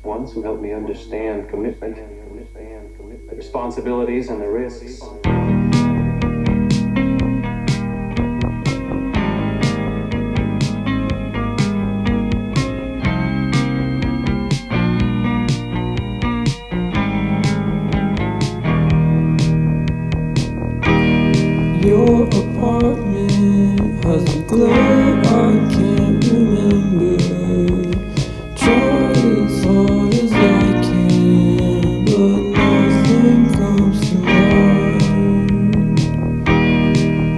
ones who helped me understand commitment, the responsibilities and the risks. Your apartment has a glow I can't remember. Try as hard as I can, but nothing comes to mind.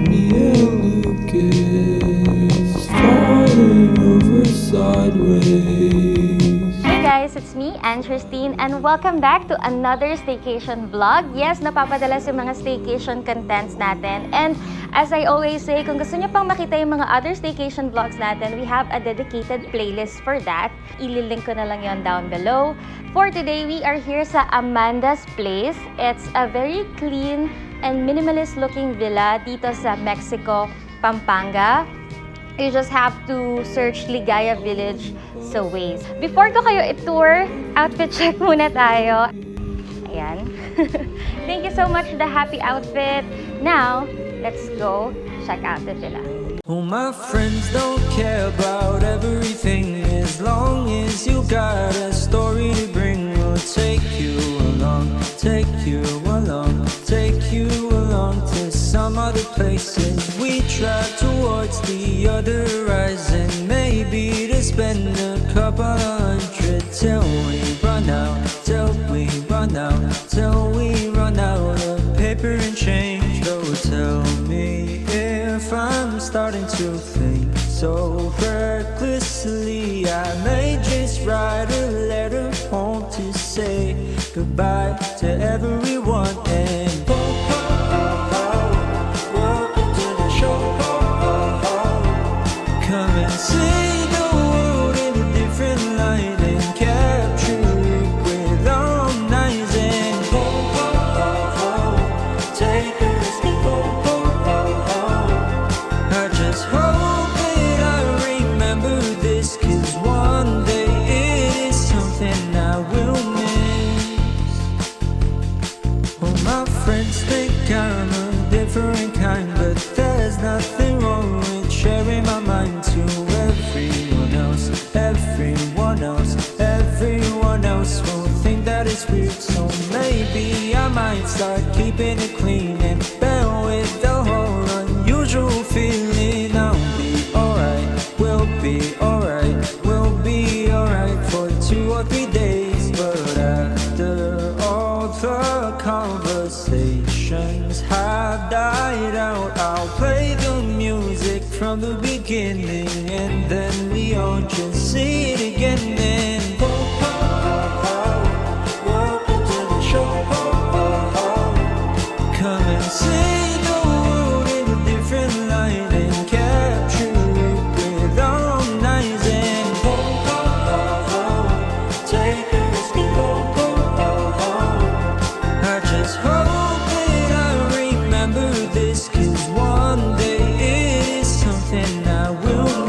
Me and Lucas falling over sideways. Hey guys, it's me, Anne Christine, and welcome back to another staycation vlog. Yes, napapadala yung mga staycation contents natin. And as I always say, kung gusto nyo pang makita yung mga other staycation vlogs natin, we have a dedicated playlist for that. Ililink ko na lang yon down below. For today, we are here sa Amanda's Place. It's a very clean and minimalist looking villa dito sa Mexico, Pampanga. You just have to search Ligaya Village sa Waze. Before ko kayo i-tour, outfit check muna tayo. Ayan. Thank you so much for the happy outfit. Now, let's go check out the villa. All my friends don't care about everything as long as you got a story to bring. We'll take you along, take you along, take you along to some other places. We drive towards the other horizon, maybe to spend a couple hundred till we run out, till we run out, till we run out of paper and change. So tell me if I'm starting to think so recklessly, I may just write a letter home to say goodbye to everyone and welcome to the show. Come and see the world in a different light and capture it with our own eyes and take a risk. I just hope that I remember this, 'cause one day it is something I will miss. Well, my friends think I'm a different kind, but there's nothing wrong with sharing my mind to everyone else. Everyone else, everyone else will think that it's weird, so maybe I might start keeping it clean and bear with the whole unusual feeling. I'll be alright, we'll be alright, we'll be alright for 2 or 3 days. But after all the conversations have died out, I'll play the music from the beginning, and then we all just sing it again. And welcome to the show. Come and see the world in a different light and capture it with our own eyes and take a risk. I just hope that I remember this, 'cause one day it is something I will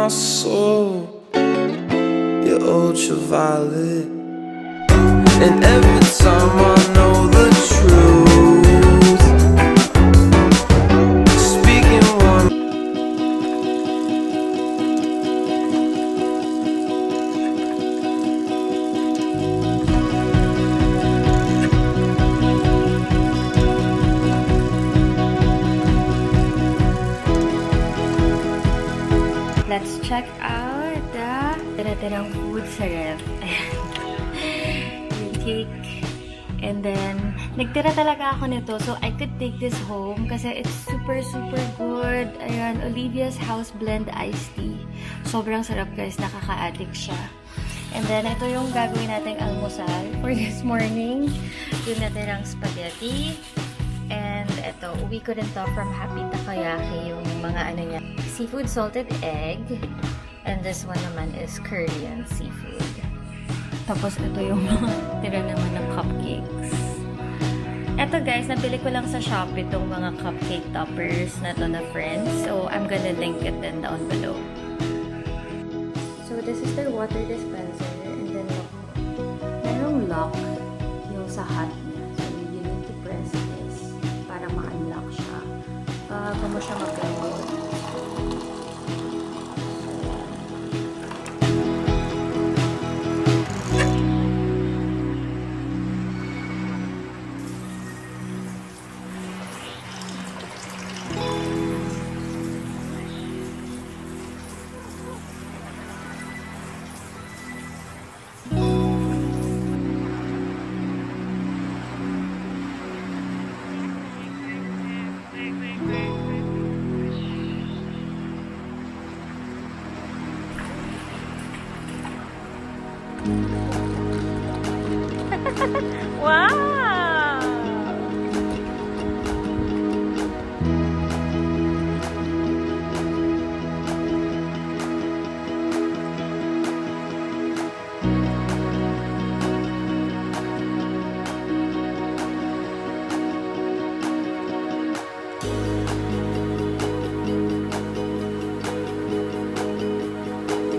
my soul. You're ultraviolet, and every time I know the truth, speaking one. Let's check out the tira-tirang food sa ref. Yung cake. And then, nagtira talaga ako nito. So, I could take this home kasi it's super, super good. Ayan, Olivia's House Blend Iced Tea. Sobrang sarap guys. Nakaka-addict siya. And then, ito yung gagawin nating almusal for this morning. Yung natirang spaghetti. And ito, uwi ko rin to from Happy Takoyaki. Yung mga ano niya. Seafood salted egg. And this one naman is Korean seafood. Tapos ito yung mga tira naman ng cupcakes. Ito guys, nabili ko lang sa Shopee itong mga cupcake toppers na to na friends. So, I'm gonna link it then down below. So, this is their water dispenser. And then, look. Merong lock yung sa hot niya. So, you need to press this para ma-unlock siya. Bago mo siya mag-download.